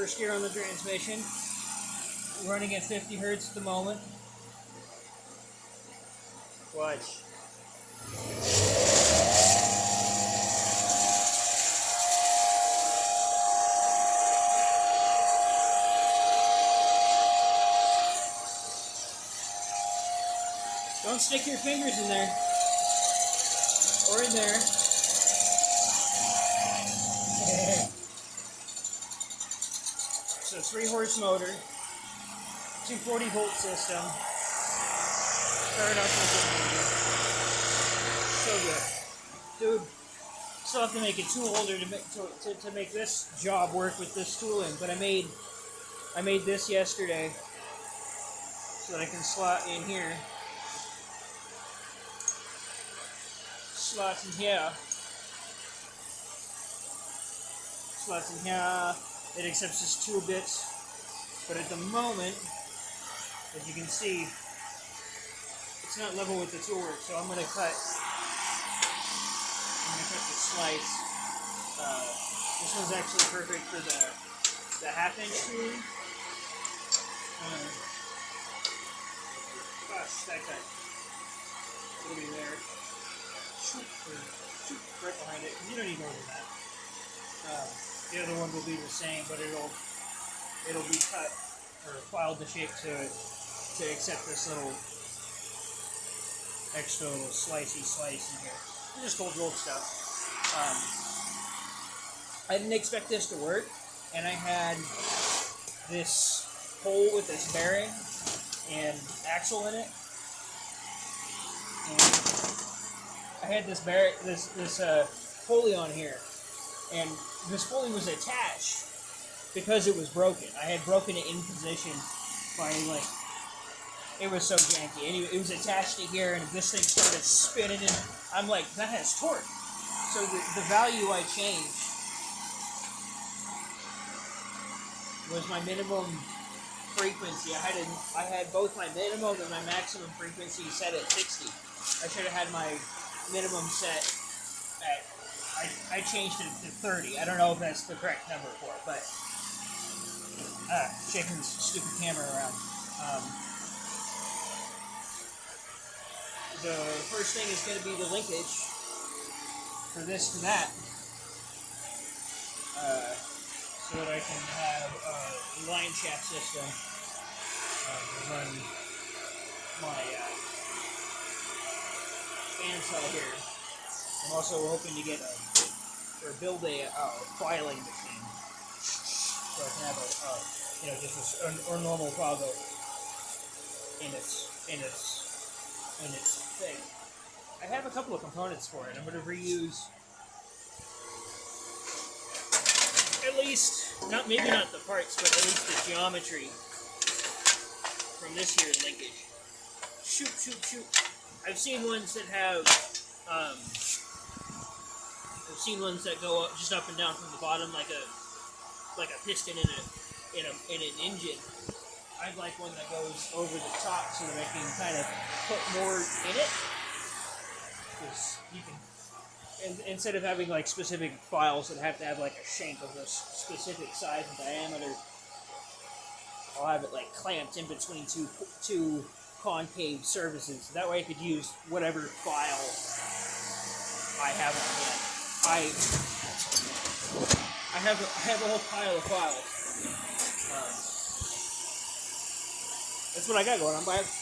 first gear on the transmission. Running at 50 hertz at the moment. Watch. Don't stick your fingers in there. Or in there. So 3-horse motor. 240 volt system. Start up with it. So good. Dude, still have to make a tool holder to make this job work with this tooling, but I made this yesterday so that I can slot in here. Slots in here. Slots in here. It accepts just 2 bits. But at the moment, as you can see, it's not level with the tool work, so I'm gonna cut the slice. This one's actually perfect for the 1/2-inch tool. Gosh, that cut. It'll be there. Shoot, right behind it. You don't need more than that. The other one will be the same, but it'll be cut or filed to shape to accept this little extra little slice in here. It's just cold rolled stuff. I didn't expect this to work, and I had this hole with this bearing and axle in it, and I had this pulley on here, and this pulley was attached because it was broken. I had broken it in position by it was so janky. Anyway, it was attached to here, and this thing started spinning, and I'm like, that has torque. So the value I changed was my minimum frequency. I had both my minimum and my maximum frequency set at 60. I should have had my minimum set at, I changed it to 30. I don't know if that's the correct number for it, but shaking this stupid camera around. The first thing is going to be the linkage for this to that, so that I can have a line shaft system to run my fan cell here. I'm also hoping to get build a filing machine, so I can have just a normal toggle in its thing. I have a couple of components for it. I'm going to reuse at least, maybe not the parts, but at least the geometry from this year's linkage. Shoot. I've seen ones that have, I've seen ones that go just up and down from the bottom like a piston in an engine. I'd like one that goes over the top so that I can kind of put more in it. Because you can, and instead of having like specific files that have to have like a shank of a specific size and diameter, I'll have it like clamped in between two concave surfaces. That way I could use whatever file I have on hand. I have a whole pile of files. That's what I got going on. I have